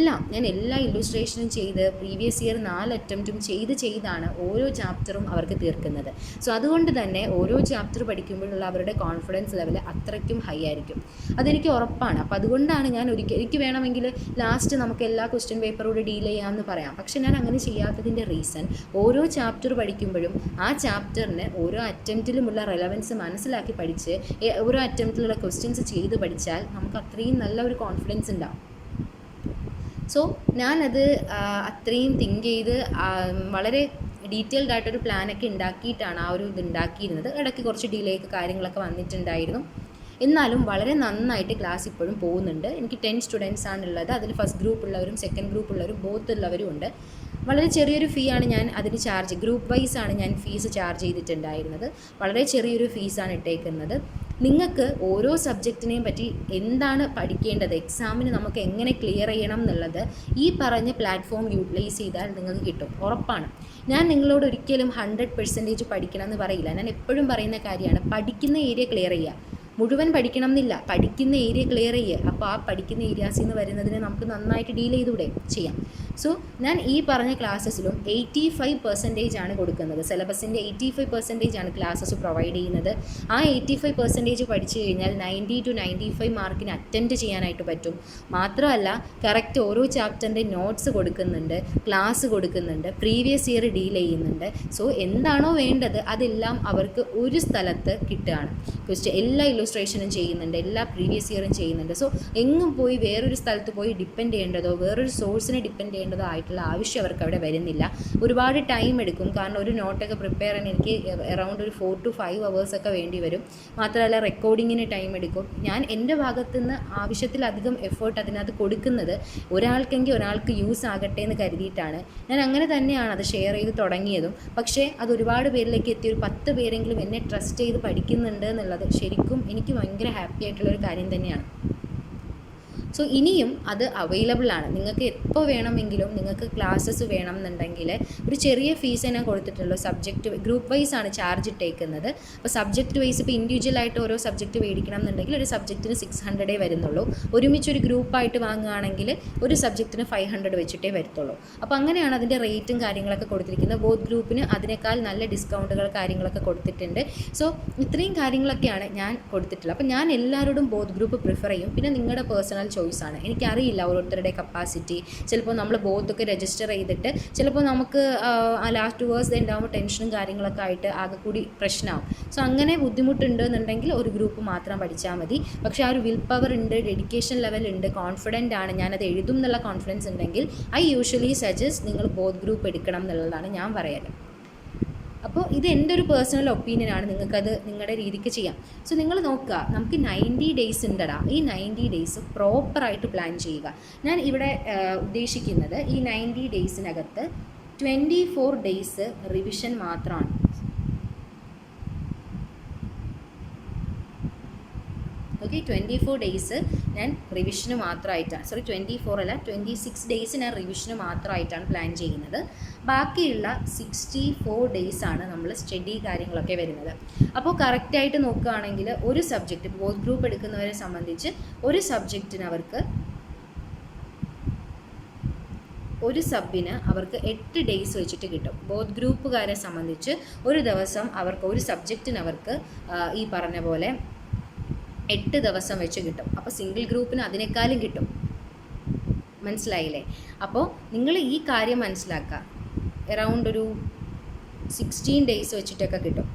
ഞാൻ എല്ലാ ഇല്ലുസ്ട്രേഷനും ചെയ്ത് പ്രീവിയസ് ഇയർ 4 അറ്റംപ്റ്റും ചെയ്താണ് ഓരോ ചാപ്റ്ററും അവർക്ക് തീർക്കുന്നത്. സോ അതുകൊണ്ട് തന്നെ ഓരോ ചാപ്റ്റർ പഠിക്കുമ്പോഴുള്ള അവരുടെ കോൺഫിഡൻസ് ലെവൽ അത്രയ്ക്കും ഹൈ ആയിരിക്കും. അതെനിക്ക് ഉറപ്പാണ്. അപ്പോൾ അതുകൊണ്ടാണ് ഞാൻ എനിക്ക് വേണമെങ്കിൽ ലാസ്റ്റ് നമുക്ക് എല്ലാ ക്വസ്റ്റ്യൻ പേപ്പറും അവരോട് ഡീൽ ചെയ്യാമെന്ന് പറയാം. പക്ഷെ ഞാൻ അങ്ങനെ ചെയ്യാത്തതിൻ്റെ റീസൺ, ഓരോ ചാപ്റ്റർ പഠിക്കുമ്പോഴും ആ ചാപ്റ്ററിന് ഓരോ അറ്റംപ്റ്റിലുമുള്ള റെലവൻസ് മനസ്സിലാക്കി പഠിച്ച് ഓരോ അറ്റംപ്റ്റിലുള്ള ക്വസ്റ്റ്യൻസ് ചെയ്ത് പഠിച്ചാൽ നമുക്ക് അത്രയും നല്ല ഒരു കോൺഫിഡൻസ് ഉണ്ടാവും. സോ ഞാനത് അത്രയും തിങ്ക് ചെയ്ത് വളരെ ഡീറ്റെയിൽഡ് ആയിട്ടൊരു പ്ലാനൊക്കെ ഉണ്ടാക്കിയിട്ടാണ് ആ ഒരു ഇത് ഉണ്ടാക്കിയിരുന്നത്. ഇടയ്ക്ക് കുറച്ച് ഡിലേക്ക് കാര്യങ്ങളൊക്കെ വന്നിട്ടുണ്ടായിരുന്നു. എന്നാലും വളരെ നന്നായിട്ട് ക്ലാസ് ഇപ്പോഴും പോകുന്നുണ്ട്. എനിക്ക് 10 സ്റ്റുഡൻസ് ആണുള്ളത്. അതിൽ ഫസ്റ്റ് ഗ്രൂപ്പ് ഉള്ളവരും സെക്കൻഡ് ഗ്രൂപ്പ് ഉള്ളവരും ബോത്ത് ഉള്ളവരും ഉണ്ട്. വളരെ ചെറിയൊരു ഫീ ആണ് ഞാൻ അതിന് ചാർജ്, ഗ്രൂപ്പ് വൈസ് ആണ് ഞാൻ ഫീസ് ചാർജ് ചെയ്തിട്ടുണ്ടായിരുന്നത്. വളരെ ചെറിയൊരു ഫീസാണ് ഇട്ടേക്കുന്നത്. നിങ്ങൾക്ക് ഓരോ സബ്ജക്റ്റിനെയും പറ്റി എന്താണ് പഠിക്കേണ്ടത്, എക്സാമിന് നമുക്ക് എങ്ങനെ ക്ലിയർ ചെയ്യണം എന്നുള്ളത് ഈ പറഞ്ഞ പ്ലാറ്റ്ഫോം യൂട്ടിലൈസ് ചെയ്താൽ നിങ്ങൾക്ക് കിട്ടും, ഉറപ്പാണ്. ഞാൻ നിങ്ങളോട് ഒരിക്കലും 100% പഠിക്കണം എന്ന് പറയില്ല. ഞാൻ എപ്പോഴും പറയുന്ന കാര്യമാണ്, പഠിക്കുന്ന ഏരിയ ക്ലിയർ ചെയ്യുക. മുഴുവൻ പഠിക്കണം എന്നില്ല, പഠിക്കുന്ന ഏരിയ ക്ലിയർ ചെയ്യുക. അപ്പോൾ ആ പഠിക്കുന്ന ഏരിയാസിൽ നിന്ന് വരുന്നതിനെ നമുക്ക് നന്നായിട്ട് ഡീൽ ചെയ്തുകൂടെ ചെയ്യാം. സോ ഞാൻ ഈ പറഞ്ഞ ക്ലാസ്സസിലും 85% ആണ് കൊടുക്കുന്നത്. സിലബസിൻ്റെ 85% ആണ് ക്ലാസ്സസ് പ്രൊവൈഡ് ചെയ്യുന്നത്. ആ 85% പഠിച്ചു കഴിഞ്ഞാൽ 90 to 95 മാർക്കിന് അറ്റൻഡ് ചെയ്യാനായിട്ട് പറ്റും. മാത്രമല്ല കറക്റ്റ് ഓരോ ചാപ്റ്ററിൻ്റെ നോട്ട്സ് കൊടുക്കുന്നുണ്ട്, ക്ലാസ് കൊടുക്കുന്നുണ്ട്, പ്രീവിയസ് ഇയർ ഡീൽ ചെയ്യുന്നുണ്ട്. സോ എന്താണോ വേണ്ടത് അതെല്ലാം അവർക്ക് ഒരു സ്ഥലത്ത് കിട്ടുകയാണ്. എല്ലാ ഇല്ലുസ്ട്രേഷനും ചെയ്യുന്നുണ്ട്, എല്ലാ പ്രീവിയസ് ഇയറും ചെയ്യുന്നുണ്ട്. സോ എങ്ങും പോയി വേറൊരു സ്ഥലത്ത് പോയി ഡിപ്പെൻഡ് ചെയ്യേണ്ടതോ വേറൊരു സോഴ്സിനെ ഡിപ്പെൻഡ് ചെയ്യേണ്ടതോ ആയിട്ടുള്ള ആവശ്യം അവർക്ക് അവിടെ വരുന്നില്ല. ഒരുപാട് ടൈം എടുക്കും. കാരണം ഒരു നോട്ടൊക്കെ പ്രിപ്പയർ ചെയ്യാൻ എനിക്ക് അറൗണ്ട് ഒരു 4 to 5 hours ഒക്കെ വേണ്ടി വരും. മാത്രമല്ല റെക്കോർഡിങ്ങിന് ടൈം എടുക്കും. ഞാൻ എൻ്റെ ഭാഗത്തുനിന്ന് ആവശ്യത്തിലധികം എഫേർട്ട് അതിനകത്ത് കൊടുക്കുന്നത് ഒരാൾക്കെങ്കിൽ ഒരാൾക്ക് യൂസ് ആകട്ടെ എന്ന് കരുതിയിട്ടാണ്. ഞാൻ അങ്ങനെ തന്നെയാണ് അത് ഷെയർ ചെയ്ത് തുടങ്ങിയതും. പക്ഷേ അത് ഒരുപാട് പേരിലേക്ക് എത്തി ഒരു 10 പേരെങ്കിലും എന്നെ ട്രസ്റ്റ് ചെയ്ത് പഠിക്കുന്നുണ്ട് എന്നുള്ളത് ശരിക്കും എനിക്ക് ഭയങ്കര ഹാപ്പി ആയിട്ടുള്ളൊരു കാര്യം തന്നെയാണ്. സോ ഇനിയും അത് അവൈലബിൾ ആണ്. നിങ്ങൾക്ക് എപ്പോൾ വേണമെങ്കിലും നിങ്ങൾക്ക് ക്ലാസ്സസ് വേണം എന്നുണ്ടെങ്കിൽ ഒരു ചെറിയ ഫീസ് ഞാൻ കൊടുത്തിട്ടുള്ളൂ. സബ്ജക്റ്റ് ഗ്രൂപ്പ് വൈസ് ആണ് ചാർജ് ഇട്ടേക്കുന്നത്. അപ്പോൾ സബ്ജക്റ്റ് വൈസ് ഇപ്പോൾ ഇൻഡിവിജ്വലായിട്ട് ഓരോ സബ്ജക്റ്റ് മേടിക്കണം എന്നുണ്ടെങ്കിൽ ഒരു സബ്ജക്റ്റിന് 600 വരുന്നുള്ളൂ. ഒരുമിച്ചൊരു ഗ്രൂപ്പായിട്ട് വാങ്ങുകയാണെങ്കിൽ ഒരു സബ്ജക്റ്റിന് 500 വെച്ചിട്ടേ വരത്തുള്ളൂ. അപ്പോൾ അങ്ങനെയാണ് അതിൻ്റെ റേറ്റും കാര്യങ്ങളൊക്കെ കൊടുത്തിരിക്കുന്നത്. ബോത്ത് ഗ്രൂപ്പിന് അതിനേക്കാൾ നല്ല ഡിസ്കൗണ്ടുകൾ കാര്യങ്ങളൊക്കെ കൊടുത്തിട്ടുണ്ട്. സോ ഇത്രയും കാര്യങ്ങളൊക്കെയാണ് ഞാൻ കൊടുത്തിട്ടുള്ളത്. അപ്പോൾ ഞാൻ എല്ലാവരോടും ബോത്ത് ഗ്രൂപ്പ് പ്രിഫർ ചെയ്യും. പിന്നെ നിങ്ങളുടെ പേഴ്സണൽ ചോയ്സാണ്. എനിക്കറിയില്ല ഓരോരുത്തരുടെ കപ്പാസിറ്റി. ചിലപ്പോൾ നമ്മൾ ബോത്തൊക്കെ രജിസ്റ്റർ ചെയ്തിട്ട് ചിലപ്പോൾ നമുക്ക് ലാസ്റ്റ് വേഴ്സ് ഉണ്ടാകുമ്പോൾ ടെൻഷനും കാര്യങ്ങളൊക്കെ ആയിട്ട് ആകെ കൂടി പ്രശ്നമാവും. സോ അങ്ങനെ ബുദ്ധിമുട്ടുണ്ട് എന്നുണ്ടെങ്കിൽ ഒരു ഗ്രൂപ്പ് മാത്രം പഠിച്ചാൽ മതി. പക്ഷേ ആ ഒരു വിൽ പവർ ഉണ്ട്, ഡെഡിക്കേഷൻ ലെവൽ ഉണ്ട്, കോൺഫിഡൻ്റ് ആണ്, ഞാനത് എഴുതും എന്നുള്ള കോൺഫിഡൻസ് ഉണ്ടെങ്കിൽ ഐ യൂഷ്വലി സജസ്റ്റ് നിങ്ങൾ ബോത്ത് ഗ്രൂപ്പ് എടുക്കണം എന്നുള്ളതാണ് ഞാൻ പറയാറ്. അപ്പോൾ ഇത് എൻ്റെ ഒരു പേഴ്സണൽ ഒപ്പീനിയനാണ്. നിങ്ങൾക്കത് നിങ്ങളുടെ രീതിക്ക് ചെയ്യാം. സോ നിങ്ങൾ നോക്കുക, നമുക്ക് 90 days ഉണ്ടടാ. ഈ 90 days പ്രോപ്പറായിട്ട് പ്ലാൻ ചെയ്യുക. ഞാൻ ഇവിടെ ഉദ്ദേശിക്കുന്നത് ഈ 90 daysനകത്ത് 24 days റിവിഷൻ മാത്രമാണ്. ഓക്കെ, 24 days ഞാൻ റിവിഷന് മാത്രമായിട്ടാണ്, 24 അല്ല 26 days ഞാൻ റിവിഷന് മാത്രമായിട്ടാണ് പ്ലാൻ ചെയ്യുന്നത്. ബാക്കിയുള്ള 64 days ആണ് നമ്മൾ സ്റ്റഡി കാര്യങ്ങളൊക്കെ വരുന്നത്. അപ്പോൾ കറക്റ്റായിട്ട് നോക്കുകയാണെങ്കിൽ ഒരു സബ്ജക്റ്റ് ബോത്ത് ഗ്രൂപ്പ് എടുക്കുന്നവരെ സംബന്ധിച്ച് ഒരു സബ്ജക്റ്റിന് അവർക്ക് ഒരു സബിന് അവർക്ക് 8 days വെച്ചിട്ട് കിട്ടും. ബോത്ത് ഗ്രൂപ്പുകാരെ സംബന്ധിച്ച് ഒരു ദിവസം അവർക്ക് ഒരു സബ്ജക്റ്റിന് അവർക്ക് ഈ പറഞ്ഞ പോലെ 8 ദിവസം വെച്ച് കിട്ടും. അപ്പോൾ സിംഗിൾ ഗ്രൂപ്പിന് അതിനേക്കാളും കിട്ടും. മനസ്സിലായില്ലേ? അപ്പോൾ നിങ്ങൾ ഈ കാര്യം മനസ്സിലാക്കുക. അറൗണ്ട് ഒരു 16 days വെച്ചിട്ടൊക്കെ കിട്ടും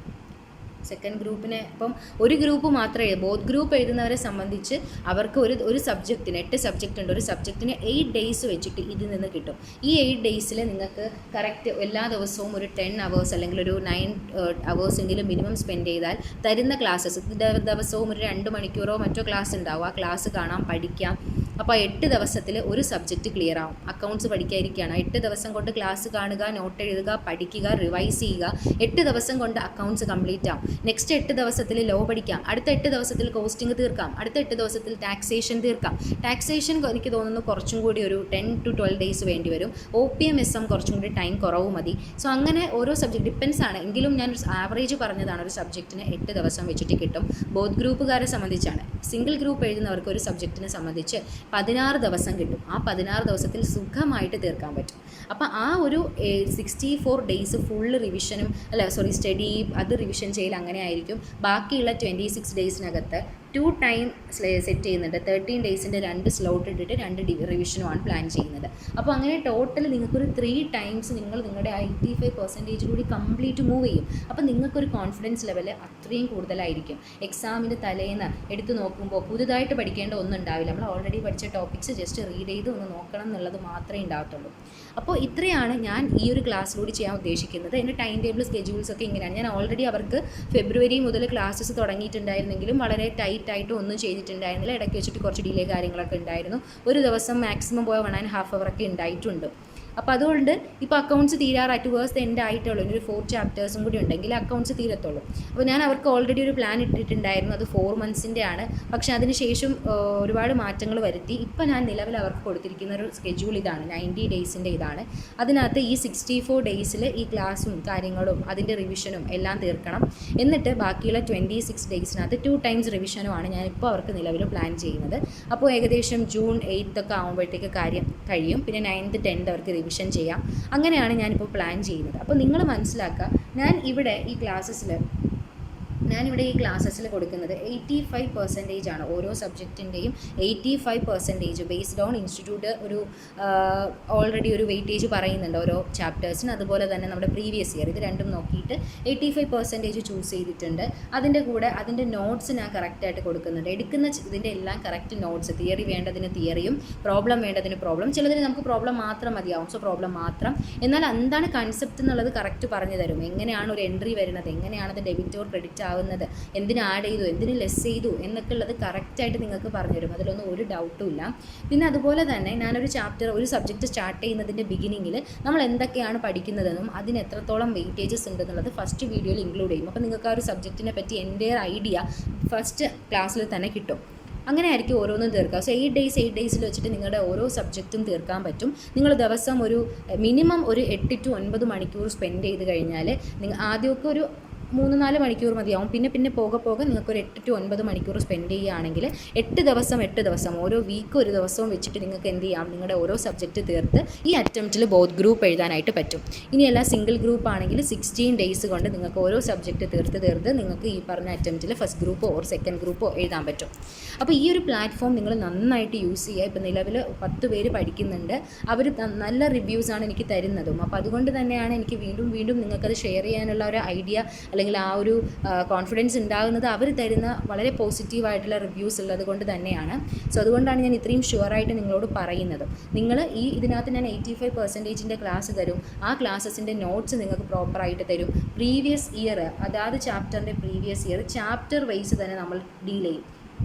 സെക്കൻഡ് ഗ്രൂപ്പിന്. ഇപ്പം ഒരു ഗ്രൂപ്പ് മാത്രമേ, ബോത്ത് ഗ്രൂപ്പ് എഴുതുന്നവരെ സംബന്ധിച്ച് അവർക്ക് ഒരു സബ്ജക്റ്റിന് 8 സബ്ജക്റ്റ് ഉണ്ട്. ഒരു സബ്ജക്റ്റിന് 8 days വെച്ചിട്ട് ഇതിൽ നിന്ന് കിട്ടും. ഈ 8 days നിങ്ങൾക്ക് കറക്റ്റ് എല്ലാ ദിവസവും ഒരു 10 hours അല്ലെങ്കിൽ ഒരു 9 hours എങ്കിലും മിനിമം സ്പെൻഡ് ചെയ്താൽ തരുന്ന ക്ലാസ്സസ് ദിവസവും ഒരു 2 മണിക്കൂറോ മറ്റോ ക്ലാസ് ഉണ്ടാവും. ആ ക്ലാസ് കാണാം, പഠിക്കാം. അപ്പോൾ 8 ദിവസത്തിൽ ഒരു സബ്ജക്റ്റ് ക്ലിയർ ആവും. അക്കൗണ്ട്സ് പഠിക്കാതിരിക്കുകയാണ്. 8 ദിവസം കൊണ്ട് ക്ലാസ് കാണുക, നോട്ട് എഴുതുക, പഠിക്കുക, റിവൈസ് ചെയ്യുക. 8 ദിവസം കൊണ്ട് അക്കൗണ്ട്സ് കംപ്ലീറ്റ് ആവും. നെക്സ്റ്റ് 8 ദിവസത്തിൽ ലോ പഠിക്കാം. അടുത്ത 8 ദിവസത്തിൽ കോസ്റ്റിംഗ് തീർക്കാം. അടുത്ത 8 ദിവസത്തിൽ ടാക്സേഷൻ തീർക്കാം. ടാക്സേഷൻ എനിക്ക് തോന്നുന്നു കുറച്ചും കൂടി ഒരു 10 to 12 days വേണ്ടി വരും. OPM കുറച്ചും കൂടി ടൈം കുറവ് മതി. സോ അങ്ങനെ ഓരോ സബ്ജക്റ്റ് ഡിപ്പെൻസ് ആണ്. എങ്കിലും ഞാൻ ആവറേജ് പറഞ്ഞതാണ്. ഒരു സബ്ജക്റ്റിന് 8 ദിവസം വെച്ചിട്ട് കിട്ടും. ബോത്ത് ഗ്രൂപ്പുകാരെ സംബന്ധിച്ചാണ്. സിംഗിൾ ഗ്രൂപ്പ് എഴുതുന്നവർക്ക് ഒരു സബ്ജക്റ്റിനെ സംബന്ധിച്ച് 16 ദിവസം കിട്ടും. ആ 16 ദിവസത്തിൽ സുഖമായിട്ട് തീർക്കാൻ പറ്റും. അപ്പോൾ ആ ഒരു 64 days ഫുള്ള് റിവിഷനും സ്റ്റഡി അത് റിവിഷൻ ചെയ്യൽ അങ്ങനെ ആയിരിക്കും. ബാക്കിയുള്ള 26 daysനകത്ത് ടൈം സെറ്റ് ചെയ്യുന്നുണ്ട്. 13 ഡേയ്സിൻ്റെ 2 സ്ലോട്ട് ഇട്ടിട്ട് 2 റിവിഷനുമാണ് പ്ലാൻ ചെയ്യുന്നത്. അപ്പോൾ അങ്ങനെ ടോട്ടൽ നിങ്ങൾക്കൊരു 3 ടൈംസ് നിങ്ങൾ നിങ്ങളുടെ 85% കൂടി കംപ്ലീറ്റ് മൂവ് ചെയ്യും. അപ്പോൾ നിങ്ങൾക്കൊരു കോൺഫിഡൻസ് ലെവൽ അത്രയും കൂടുതലായിരിക്കും. എക്സാമിൻ്റെ തലേന്ന് എടുത്ത് നോക്കുമ്പോൾ പുതുതായിട്ട് പഠിക്കേണ്ട ഒന്നും ഉണ്ടാവില്ല. നമ്മൾ ഓൾറെഡി പഠിച്ച ടോപ്പിക്സ് ജസ്റ്റ് റീഡ് ചെയ്ത് ഒന്ന് നോക്കണം എന്നുള്ളത് മാത്രമേ ഉണ്ടാകത്തുള്ളൂ. അപ്പോൾ ഇത്രയാണ് ഞാൻ ഈ ഒരു ക്ലാസ്സിലൂടെ ചെയ്യാൻ ഉദ്ദേശിക്കുന്നത്. എൻ്റെ ടൈം ടേബിൾ സ്കെഡ്യൂൾസ് ഒക്കെ ഇങ്ങനെയാണ്. ഞാൻ ഓൾറെഡി അവർക്ക് ഫെബ്രുവരി മുതൽ ക്ലാസ്സസ് തുടങ്ങിയിട്ടുണ്ടായിരുന്നെങ്കിലും വളരെ ടൈറ്റായിട്ട് ഒന്നും ചെയ്തിട്ടുണ്ടായിരുന്നില്ല. ഇടയ്ക്ക് വെച്ചിട്ട് കുറച്ച് ഡിലേ കാര്യങ്ങളൊക്കെ ഉണ്ടായിരുന്നു. ഒരു ദിവസം മാക്സിമം പോയ 1.5 hour ഒക്കെ ഉണ്ടായിട്ടുണ്ട്. അപ്പോൾ അതുകൊണ്ട് ഇപ്പോൾ അക്കൗണ്ട്സ് തീരാറായിട്ട് വേഴ്സ് എൻഡ് ആയിട്ടുള്ളൂ. ഒരു 4 ചാപ്റ്റേഴ്സും കൂടി ഉണ്ടെങ്കിൽ അക്കൗണ്ട്സ് തീരത്തുള്ളൂ. അപ്പോൾ ഞാൻ അവർക്ക് ഓൾറെഡി ഒരു പ്ലാൻ ഇട്ടിട്ടുണ്ടായിരുന്നു. അത് 4 monthsൻ്റെ ആണ്. പക്ഷേ അതിന് ശേഷം ഒരുപാട് മാറ്റങ്ങൾ വരുത്തി. ഇപ്പോൾ ഞാൻ നിലവിൽ അവർക്ക് കൊടുത്തിരിക്കുന്ന ഒരു സ്കെഡ്യൂൾ ഇതാണ്, 90 ഡേയ്സിൻ്റെ ഇതാണ്. അതിനകത്ത് ഈ 64 ഡേയ്സിൽ ഈ ക്ലാസ്സും കാര്യങ്ങളും അതിൻ്റെ റിവിഷനും എല്ലാം തീർക്കണം. എന്നിട്ട് ബാക്കിയുള്ള 26 ഡേയ്സിനകത്ത് 2 times റിവിഷനുമാണ് ഞാനിപ്പോൾ അവർക്ക് നിലവിൽ പ്ലാൻ ചെയ്യുന്നത്. അപ്പോൾ ഏകദേശം ജൂൺ 8 ഒക്കെ ആകുമ്പോഴത്തേക്ക് കാര്യം കഴിയും. പിന്നെ 9th 10th അവർക്ക് റിവിഷൻ ചെയ്യാം. അങ്ങനെയാണ് ഞാനിപ്പോൾ പ്ലാൻ ചെയ്യുന്നത്. അപ്പോൾ നിങ്ങൾ മനസ്സിലാക്കുക, ഞാനിവിടെ ഈ ക്ലാസ്സസിൽ കൊടുക്കുന്നത് 85% ആണ്. ഓരോ സബ്ജക്റ്റിൻ്റെയും 85% ബേസ്ഡ് ഓൺ ഇൻസ്റ്റിറ്റ്യൂട്ട് ഒരു ഓൾറെഡി ഒരു വെയിറ്റേജ് പറയുന്നുണ്ട് ഓരോ ചാപ്റ്റേഴ്സിന്. അതുപോലെ തന്നെ നമ്മുടെ പ്രീവിയസ് ഇയർ ഇത് രണ്ടും നോക്കിയിട്ട് 85% ചൂസ് ചെയ്തിട്ടുണ്ട്. അതിൻ്റെ കൂടെ അതിൻ്റെ നോട്ട്സ് ഞാൻ കറക്റ്റായിട്ട് കൊടുക്കുന്നുണ്ട്. എടുക്കുന്ന ഇതിൻ്റെ എല്ലാം കറക്റ്റ് നോട്ട്സ്, തിയറി വേണ്ടതിന് തിയറിയും പ്രോബ്ലം വേണ്ടതിന് പ്രോബ്ലം. ചിലതിന് നമുക്ക് പ്രോബ്ലം മാത്രം മതിയാവും, സോ പ്രോബ്ലം മാത്രം. എന്നാൽ എന്താണ് കൺസെപ്റ്റ് എന്നുള്ളത് കറക്റ്റ് പറഞ്ഞു തരും. എങ്ങനെയാണ് ഒരു എൻട്രി വരുന്നത്, എങ്ങനെയാണ് അത് ഡെബിറ്റ് ഓർ ക്രെഡിറ്റ് ആവുന്നത്, എന്തിന് ആഡ് ചെയ്തു, എന്തിന് ലെസ് ചെയ്തു എന്നൊക്കെ ഉള്ളത് കറക്റ്റായിട്ട് നിങ്ങൾക്ക് പറഞ്ഞുതരും. അതിലൊന്നും ഒരു ഡൗട്ടും ഇല്ല. പിന്നെ അതുപോലെ തന്നെ ഞാനൊരു ഒരു സബ്ജക്റ്റ് സ്റ്റാർട്ട് ചെയ്യുന്നതിൻ്റെ ബിഗിനിങ്ങിൽ നമ്മൾ എന്തൊക്കെയാണ് പഠിക്കുന്നതെന്നും അതിന് എത്രത്തോളം വെയിറ്റേജസ് ഉണ്ടെന്നുള്ളത് ഫസ്റ്റ് വീഡിയോയിൽ ഇൻക്ലൂഡ് ചെയ്യും. അപ്പോൾ നിങ്ങൾക്ക് ആ ഒരു സബ്ജക്റ്റിനെ പറ്റി എൻ്റെ ഐഡിയ ഫസ്റ്റ് ക്ലാസ്സിൽ തന്നെ കിട്ടും. അങ്ങനെ ആയിരിക്കും ഓരോന്നും തീർക്കുക. സോ 8 ഡേയ്സിൽ വെച്ചിട്ട് നിങ്ങളുടെ ഓരോ സബ്ജക്റ്റും തീർക്കാൻ പറ്റും. നിങ്ങൾ ദിവസം ഒരു മിനിമം ഒരു 8 to 9 മണിക്കൂർ സ്പെൻഡ് ചെയ്ത് കഴിഞ്ഞാൽ നിങ്ങൾ ആദ്യമൊക്കെ ഒരു 3-4 മണിക്കൂർ മതിയാവും. പിന്നെ പോകെ നിങ്ങൾക്കൊരു 8 to 9 മണിക്കൂർ സ്പെൻഡ് ചെയ്യുകയാണെങ്കിൽ 8 ദിവസം ഓരോ വീക്ക് ഒരു ദിവസവും വെച്ചിട്ട് നിങ്ങൾക്ക് എന്ത് ചെയ്യാം, നിങ്ങളുടെ ഓരോ സബ്ജക്റ്റ് തീർത്ത് ഈ അറ്റംപ്റ്റിൽ ബോത്ത് ഗ്രൂപ്പ് എഴുതാനായിട്ട് പറ്റും. ഇനിയല്ല സിംഗിൾ ഗ്രൂപ്പ് ആണെങ്കിൽ 16 days കൊണ്ട് നിങ്ങൾക്ക് ഓരോ സബ്ജക്റ്റ് തീർത്ത് നിങ്ങൾക്ക് ഈ പറഞ്ഞ അറ്റംപ്റ്റിൽ ഫസ്റ്റ് ഗ്രൂപ്പോ ഓർ സെക്കൻഡ് ഗ്രൂപ്പോ എഴുതാൻ പറ്റും. അപ്പോൾ ഈ ഒരു പ്ലാറ്റ്ഫോം നിങ്ങൾ നന്നായിട്ട് യൂസ് ചെയ്യുക. ഇപ്പോൾ നിലവിൽ 10 പേര് പഠിക്കുന്നുണ്ട്. അവർ നല്ല റിവ്യൂസാണ് എനിക്ക് തരുന്നതും. അപ്പോൾ അതുകൊണ്ട് തന്നെയാണ് എനിക്ക് വീണ്ടും നിങ്ങൾക്കത് ഷെയർ ചെയ്യാനുള്ള ഒരു ഐഡിയ അല്ലെങ്കിൽ ആ ഒരു കോൺഫിഡൻസ് ഉണ്ടാകുന്നത് അവർ തരുന്ന വളരെ പോസിറ്റീവായിട്ടുള്ള റിവ്യൂസ് ഉള്ളത് കൊണ്ട് തന്നെയാണ്. സോ അതുകൊണ്ടാണ് ഞാൻ ഇത്രയും ഷുവറായിട്ട് നിങ്ങളോട് പറയുന്നത്. നിങ്ങൾ ഇതിനകത്ത് ഞാൻ 85% ക്ലാസ് തരും. ആ ക്ലാസ്സസിൻ്റെ നോട്ട്സ് നിങ്ങൾക്ക് പ്രോപ്പറായിട്ട് തരും. പ്രീവിയസ് ഇയർ അതാത് ചാപ്റ്ററിൻ്റെ പ്രീവിയസ് ഇയർ ചാപ്റ്റർ വൈസ് തന്നെ നമ്മൾ ഡീൽ ചെയ്യും.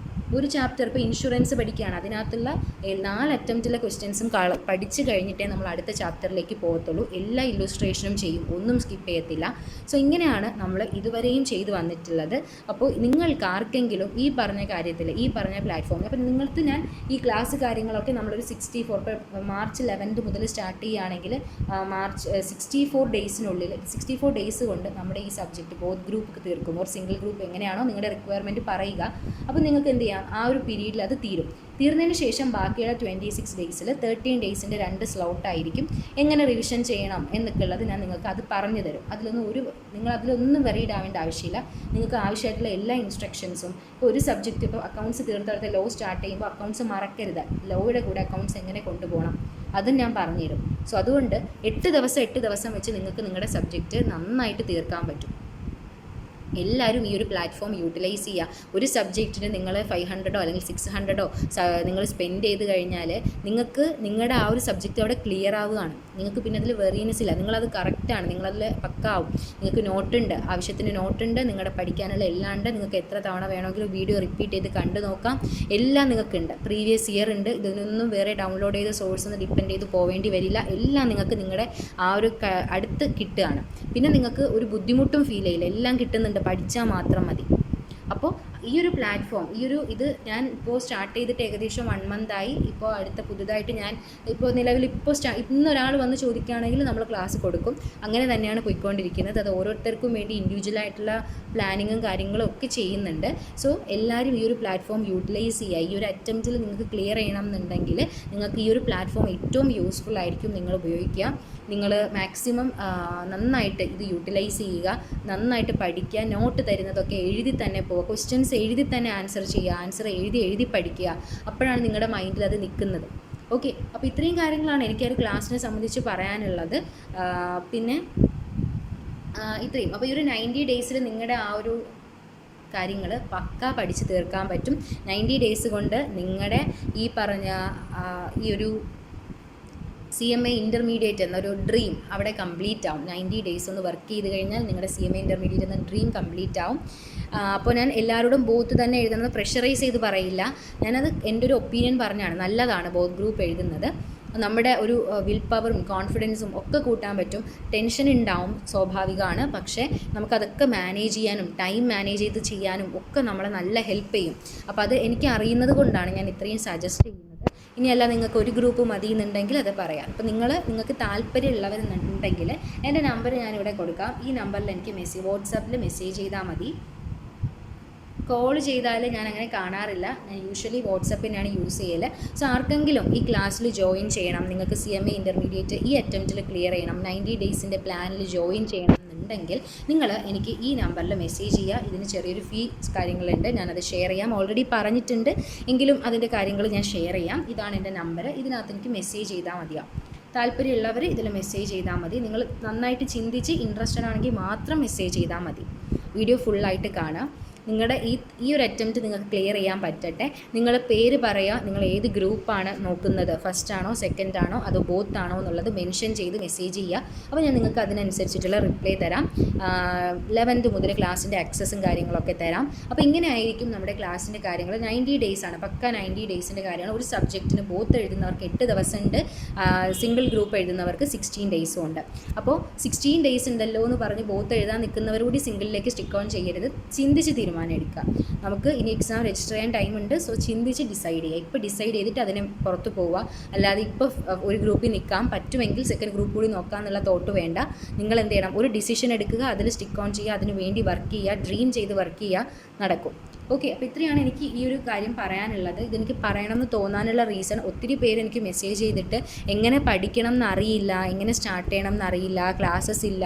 ഒരു ചാപ്റ്റർ ഇപ്പോൾ ഇൻഷുറൻസ് പഠിക്കുകയാണ്, അതിനകത്തുള്ള 4 അറ്റംപ്റ്റിലെ ക്വസ്റ്റ്യൻസും പഠിച്ചു കഴിഞ്ഞിട്ടേ നമ്മൾ അടുത്ത ചാപ്റ്ററിലേക്ക് പോകത്തുള്ളൂ. എല്ലാ ഇല്ലുസ്ട്രേഷനും ചെയ്യും, ഒന്നും സ്കിപ്പ് ചെയ്യത്തില്ല. സോ ഇങ്ങനെയാണ് നമ്മൾ ഇതുവരെയും ചെയ്തു വന്നിട്ടുള്ളത്. അപ്പോൾ നിങ്ങൾക്ക് ആർക്കെങ്കിലും ഈ പറഞ്ഞ കാര്യത്തിൽ ഈ പറഞ്ഞ പ്ലാറ്റ്ഫോമിൽ അപ്പോൾ നിങ്ങൾക്ക് ഞാൻ ഈ ക്ലാസ് കാര്യങ്ങളൊക്കെ നമ്മളൊരു 64 ഇപ്പോൾ മാർച്ച് 11 മുതൽ സ്റ്റാർട്ട് ചെയ്യുകയാണെങ്കിൽ മാർച്ച് 64 ഡേയ്സിനുള്ളിൽ 64 ഡേയ്സ് കൊണ്ട് നമ്മുടെ ഈ സബ്ജക്റ്റ് ബോത്ത് ഗ്രൂപ്പ് തീർക്കും. ഓർ സിംഗിൾ ഗ്രൂപ്പ് എങ്ങനെയാണോ നിങ്ങളുടെ റിക്വയർമെൻറ്റ് പറയുക. അപ്പോൾ നിങ്ങൾക്ക് എന്ത് ചെയ്യാം, ആ ഒരു പീരീഡിൽ അത് തീർന്നതിന് ശേഷം ബാക്കിയുള്ള 26 ഡേയ്സിൽ 13 ഡേയ്സിൻ്റെ 2 സ്ലോട്ടായിരിക്കും. എങ്ങനെ റിവിഷൻ ചെയ്യണം എന്നൊക്കെ ഉള്ളത് ഞാൻ നിങ്ങൾക്ക് അത് പറഞ്ഞു തരും. നിങ്ങളതിലൊന്നും വറീഡ് ആവേണ്ട ആവശ്യമില്ല. നിങ്ങൾക്ക് ആവശ്യമായിട്ടുള്ള എല്ലാ ഇൻസ്ട്രക്ഷൻസും ഇപ്പോൾ ഒരു സബ്ജക്റ്റ് ഇപ്പോൾ അക്കൗണ്ട്സ് തീർത്തെടുത്ത് ലോ സ്റ്റാർട്ട് ചെയ്യുമ്പോൾ അക്കൗണ്ട്സ് മറക്കരുത്. ലോയുടെ കൂടെ അക്കൗണ്ട്സ് എങ്ങനെ കൊണ്ടുപോകണം അതും ഞാൻ പറഞ്ഞുതരും. സോ അതുകൊണ്ട് 8 ദിവസം വെച്ച് നിങ്ങൾക്ക് നിങ്ങളുടെ സബ്ജക്റ്റ് നന്നായിട്ട് തീർക്കാൻ പറ്റും. എല്ലാവരും ഈ ഒരു പ്ലാറ്റ്ഫോം യൂട്ടിലൈസ് ചെയ്യുക. ഒരു സബ്ജക്റ്റിന് നിങ്ങൾ 500 അല്ലെങ്കിൽ 600 നിങ്ങൾ സ്പെൻഡ് ചെയ്ത് കഴിഞ്ഞാൽ നിങ്ങൾക്ക് നിങ്ങളുടെ ആ ഒരു സബ്ജക്റ്റ് അവിടെ ക്ലിയർ ആവുകയാണ്. നിങ്ങൾക്ക് പിന്നെ അതിൽ വെറീനെസ് ഇല്ല. നിങ്ങളത് കറക്റ്റാണ്, നിങ്ങളതിൽ പക്കാവും. നിങ്ങൾക്ക് നോട്ടുണ്ട്, ആവശ്യത്തിന് നോട്ടുണ്ട്, നിങ്ങളുടെ പഠിക്കാനുള്ള എല്ലാം ഉണ്ട്. നിങ്ങൾക്ക് എത്ര തവണ വേണമെങ്കിലും വീഡിയോ റിപ്പീറ്റ് ചെയ്ത് കണ്ടു നോക്കാം. എല്ലാം നിങ്ങൾക്കുണ്ട്. പ്രീവിയസ് ഇയർ ഉണ്ട്. ഇതിനൊന്നും വേറെ ഡൗൺലോഡ് ചെയ്ത സോഴ്സ് ഒന്ന് ഡിപ്പെൻഡ് ചെയ്ത് പോവേണ്ടി വരില്ല. എല്ലാം നിങ്ങൾക്ക് നിങ്ങളുടെ ആ ഒരു അടുത്ത് കിട്ടുകയാണ്. പിന്നെ നിങ്ങൾക്ക് ഒരു ബുദ്ധിമുട്ടും ഫീൽ ചെയ്യില്ല. എല്ലാം കിട്ടുന്നുണ്ട്, പഠിച്ചാൽ മാത്രം മതി. അപ്പോൾ ഈ ഒരു പ്ലാറ്റ്ഫോം ഇത് ഞാൻ ഇപ്പോൾ സ്റ്റാർട്ട് ചെയ്തിട്ട് ഏകദേശം 1 month ആയി. ഇപ്പോൾ അടുത്ത പുതുതായിട്ട് ഞാൻ ഇപ്പോൾ നിലവിൽ ഇന്നൊരാൾ വന്ന് ചോദിക്കുകയാണെങ്കിൽ നമ്മൾ ക്ലാസ് കൊടുക്കും. അങ്ങനെ തന്നെയാണ് പോയിക്കൊണ്ടിരിക്കുന്നത്. അത് ഓരോരുത്തർക്കും വേണ്ടി ഇൻഡിവിജ്വലായിട്ടുള്ള പ്ലാനിങ്ങും കാര്യങ്ങളും ഒക്കെ ചെയ്യുന്നുണ്ട്. സോ എല്ലാവരും ഈ ഒരു പ്ലാറ്റ്ഫോം യൂട്ടിലൈസ് ചെയ്യുക. ഈ ഒരു അറ്റംപ്റ്റിൽ നിങ്ങൾക്ക് ക്ലിയർ ചെയ്യണം എന്നുണ്ടെങ്കിൽ നിങ്ങൾക്ക് ഈ ഒരു പ്ലാറ്റ്ഫോം ഏറ്റവും യൂസ്ഫുൾ ആയിരിക്കും നിങ്ങൾ ഉപയോഗിക്കുക. നിങ്ങൾ മാക്സിമം നന്നായിട്ട് ഇത് യൂട്ടിലൈസ് ചെയ്യുക, നന്നായിട്ട് പഠിക്കുക, നോട്ട് തരുന്നതൊക്കെ എഴുതി തന്നെ പോവുക, ക്വസ്റ്റ്യൻസ് എഴുതി തന്നെ ആൻസർ ചെയ്യുക, ആൻസർ എഴുതി പഠിക്കുക. അപ്പോഴാണ് നിങ്ങളുടെ മൈൻഡിൽ അത് നിൽക്കുന്നത്. ഓക്കെ, അപ്പോൾ ഇത്രയും കാര്യങ്ങളാണ് എനിക്ക് ആ ഒരു ക്ലാസ്സിനെ സംബന്ധിച്ച് പറയാനുള്ളത്. പിന്നെ ഇത്രയും. അപ്പോൾ ഈ ഒരു 90 ഡേയ്സിൽ നിങ്ങളുടെ ആ ഒരു കാര്യങ്ങൾ പക്കാ പഠിച്ച് തീർക്കാൻ പറ്റും. 90 ഡേയ്സ് കൊണ്ട് നിങ്ങളുടെ ഈ പറഞ്ഞ ഈ ഒരു CMA ഇൻ്റർമീഡിയറ്റ് എന്നൊരു ഡ്രീം അവിടെ കംപ്ലീറ്റ് ആവും. 90 ഡേയ്സ് ഒന്ന് വർക്ക് ചെയ്ത് കഴിഞ്ഞാൽ നിങ്ങളുടെ CMA ഇൻ്റർമീഡിയറ്റ് എന്ന ഡ്രീം കംപ്ലീറ്റ് ആവും. അപ്പോൾ ഞാൻ എല്ലാവരോടും ബോത്ത് തന്നെ എഴുതുന്നത് പ്രഷറൈസ് ചെയ്ത് പറയില്ല, ഞാനത് എൻ്റെ ഒരു ഒപ്പീനിയൻ പറഞ്ഞാണ്. നല്ലതാണ് ബോത്ത് ഗ്രൂപ്പ് എഴുതുന്നത്. നമ്മുടെ ഒരു വിൽ പവറും കോൺഫിഡൻസും ഒക്കെ കൂട്ടാൻ പറ്റും. ടെൻഷൻ ഉണ്ടാവും, സ്വാഭാവികമാണ്. പക്ഷേ നമുക്കതൊക്കെ മാനേജ് ചെയ്യാനും ടൈം മാനേജ് ചെയ്ത് ചെയ്യാനും ഒക്കെ നമ്മളെ നല്ല ഹെൽപ്പ് ചെയ്യും. അപ്പോൾ അത് എനിക്ക് അറിയുന്നത് കൊണ്ടാണ് ഞാൻ ഇത്രയും സജസ്റ്റ് ചെയ്യുന്നത്. ഇനിയല്ല നിങ്ങൾക്ക് ഒരു ഗ്രൂപ്പ് മതി എന്നുണ്ടെങ്കിൽ അത് പറയാം. അപ്പോൾ നിങ്ങൾക്ക് താല്പര്യമുള്ളവരുണ്ടെങ്കിൽ എൻ്റെ നമ്പർ ഞാനിവിടെ കൊടുക്കാം. ഈ നമ്പറിൽ എനിക്ക് വാട്സാപ്പിൽ മെസ്സേജ് ചെയ്താൽ മതി. കോൾ ചെയ്താൽ ഞാൻ അങ്ങനെ കാണാറില്ല, ഞാൻ യൂഷ്വലി വാട്സപ്പിനാണ് യൂസ് ചെയ്യൽ. സോ ആർക്കെങ്കിലും ഈ ക്ലാസ്സിൽ ജോയിൻ ചെയ്യണം, നിങ്ങൾക്ക് CMA ഇൻ്റർമീഡിയറ്റ് ഈ അറ്റംപ്റ്റിൽ ക്ലിയർ ചെയ്യണം, 90 ഡേയ്സിൻ്റെ പ്ലാനിൽ ജോയിൻ ചെയ്യണം എന്നുണ്ടെങ്കിൽ നിങ്ങൾ എനിക്ക് ഈ നമ്പറിൽ മെസ്സേജ് ചെയ്യുക. ഇതിന് ചെറിയൊരു കാര്യങ്ങളുണ്ട്, ഞാനത് ഷെയർ ചെയ്യാം. ഓൾറെഡി പറഞ്ഞിട്ടുണ്ട്, എങ്കിലും അതിൻ്റെ കാര്യങ്ങൾ ഞാൻ ഷെയർ ചെയ്യാം. ഇതാണ് എൻ്റെ നമ്പർ, ഇതിനകത്ത് എനിക്ക് മെസ്സേജ് ചെയ്താൽ മതിയാവും. താല്പര്യമുള്ളവർ ഇതിൽ മെസ്സേജ് ചെയ്താൽ മതി. നിങ്ങൾ നന്നായിട്ട് ചിന്തിച്ച് ഇൻട്രസ്റ്റഡ് ആണെങ്കിൽ മാത്രം മെസ്സേജ് ചെയ്താൽ മതി. വീഡിയോ ഫുള്ളായിട്ട് കാണാം. നിങ്ങളുടെ ഈ ഒരു അറ്റംപ്റ്റ് നിങ്ങൾക്ക് ക്ലിയർ ചെയ്യാൻ പറ്റട്ടെ. നിങ്ങൾ പേര് പറയുക, നിങ്ങൾ ഏത് ഗ്രൂപ്പാണ് നോക്കുന്നത്, ഫസ്റ്റ് ആണോ സെക്കൻഡ് ആണോ അതോ ബോത്ത് ആണോ എന്നുള്ളത് മെൻഷൻ ചെയ്ത് മെസ്സേജ് ചെയ്യുക. അപ്പോൾ ഞാൻ നിങ്ങൾക്ക് അതിനനുസരിച്ചിട്ടുള്ള റിപ്ലൈ തരാം. 11th മുതൽ ക്ലാസ്സിൻ്റെ ആക്സസും കാര്യങ്ങളൊക്കെ തരാം. അപ്പോൾ ഇങ്ങനെ ആയിരിക്കും നമ്മുടെ ക്ലാസ്സിൻ്റെ കാര്യങ്ങൾ. 90 ഡേയ്സ് ആണ്, പക്ക 90 ഡേയ്സിൻ്റെ കാര്യമാണ്. ഒരു സബ്ജക്റ്റിന് ബോത്ത് എഴുതുന്നവർക്ക് 8 ദിവസമുണ്ട്, സിംഗിൾ ഗ്രൂപ്പ് എഴുതുന്നവർക്ക് 16 ഡേയ്സും ഉണ്ട്. അപ്പോൾ 16 ഡേയ്സ് ഉണ്ടല്ലോ എന്ന് പറഞ്ഞ് ബോത്ത് എഴുതാൻ നിൽക്കുന്നവരോട് സിംഗിളിലേക്ക് സ്റ്റിക്ക് ഓൺ ചെയ്യരുത്, ചിന്തിച്ച് തീരുമാനം എടുക്കുക. നമുക്ക് ഇനി എക്സാം രജിസ്റ്റർ ചെയ്യാൻ ടൈമുണ്ട്. സോ ചിന്തിച്ച് ഡിസൈഡ് ചെയ്യുക. ഇപ്പോൾ ഡിസൈഡ് ചെയ്തിട്ട് അതിന് പുറത്ത് പോവുക. അല്ലാതെ ഇപ്പോൾ ഒരു ഗ്രൂപ്പിൽ നിൽക്കാൻ പറ്റുമെങ്കിൽ സെക്കൻഡ് ഗ്രൂപ്പ് കൂടി നോക്കാമെന്നുള്ള തോട്ട് വേണ്ട. നിങ്ങൾ എന്ത് ചെയ്യണം, ഒരു ഡിസിഷൻ എടുക്കുക, അതിൽ സ്റ്റിക്ക് ഓൺ ചെയ്യുക, അതിന് വേണ്ടി വർക്ക് ചെയ്യുക, ഡ്രീം ചെയ്ത് വർക്ക് ചെയ്യുക, നടക്കും. ഓക്കെ, അപ്പോൾ ഇത്രയാണ് എനിക്ക് ഈ ഒരു കാര്യം പറയാനുള്ളത്. ഇതെനിക്ക് പറയണമെന്ന് തോന്നാനുള്ള റീസൺ, ഒത്തിരി പേര് എനിക്ക് മെസ്സേജ് ചെയ്തിട്ട് എങ്ങനെ പഠിക്കണം എന്നറിയില്ല, എങ്ങനെ സ്റ്റാർട്ട് ചെയ്യണം എന്നറിയില്ല, ക്ലാസ്സസ് ഇല്ല,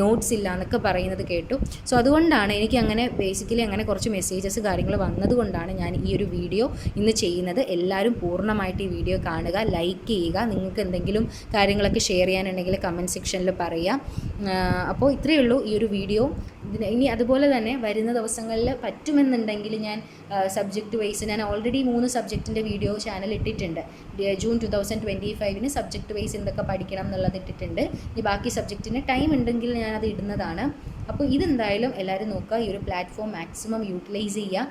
നോട്ട്സ് ഇല്ല എന്നൊക്കെ പറയുന്നത് കേട്ടു. സോ അതുകൊണ്ടാണ് എനിക്ക് അങ്ങനെ ബേസിക്കലി അങ്ങനെ കുറച്ച് മെസ്സേജസ് കാര്യങ്ങൾ വന്നതുകൊണ്ടാണ് ഞാൻ ഈ ഒരു വീഡിയോ ഇന്ന് ചെയ്യുന്നത്. എല്ലാവരും പൂർണ്ണമായിട്ട് ഈ വീഡിയോ കാണുക, ലൈക്ക് ചെയ്യുക. നിങ്ങൾക്ക് എന്തെങ്കിലും കാര്യങ്ങളൊക്കെ ഷെയർ ചെയ്യാനുണ്ടെങ്കിൽ കമൻറ്റ് സെക്ഷനിൽ പറയുക. അപ്പോൾ ഇത്രയേ ഉള്ളൂ ഈ ഒരു വീഡിയോ. ഇനി അതുപോലെ തന്നെ വരുന്ന ദിവസങ്ങളിൽ പറ്റുമെന്നുണ്ടെങ്കിൽ ഞാൻ സബ്ജക്റ്റ് വൈസ് ഞാൻ ഓൾറെഡി 3 സബ്ജക്റ്റിൻ്റെ വീഡിയോ ചാനൽ ഇട്ടിട്ടുണ്ട്. ജൂൺ 2025 സബ്ജക്റ്റ് വൈസ് എന്തൊക്കെ പഠിക്കണം എന്നുള്ളത് ഇട്ടിട്ടുണ്ട്. ഇനി ബാക്കി സബ്ജക്റ്റിന് ടൈം ഉണ്ടെങ്കിൽ ഞാനത് ഇടുന്നതാണ്. അപ്പോൾ ഇതെന്തായാലും എല്ലാവരും നോക്കുക, ഈ ഒരു പ്ലാറ്റ്ഫോം മാക്സിമം യൂട്ടിലൈസ് ചെയ്യുക.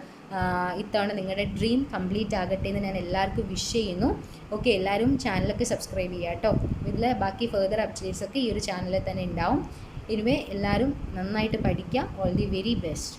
ഇത്തവണ നിങ്ങളുടെ ഡ്രീം കംപ്ലീറ്റ് ആകട്ടെ എന്ന് ഞാൻ എല്ലാവർക്കും വിഷ് ചെയ്യുന്നു. ഓക്കെ, എല്ലാവരും ചാനലൊക്കെ സബ്സ്ക്രൈബ് ചെയ്യുക കേട്ടോ. ഇതിൽ ബാക്കി ഫെർദർ അപ്ഡേറ്റ്സൊക്കെ ഈ ഒരു ചാനലിൽ തന്നെ ഉണ്ടാവും. എനിവേ എല്ലാവരും നന്നായിട്ട് പഠിക്കുക. All the very best.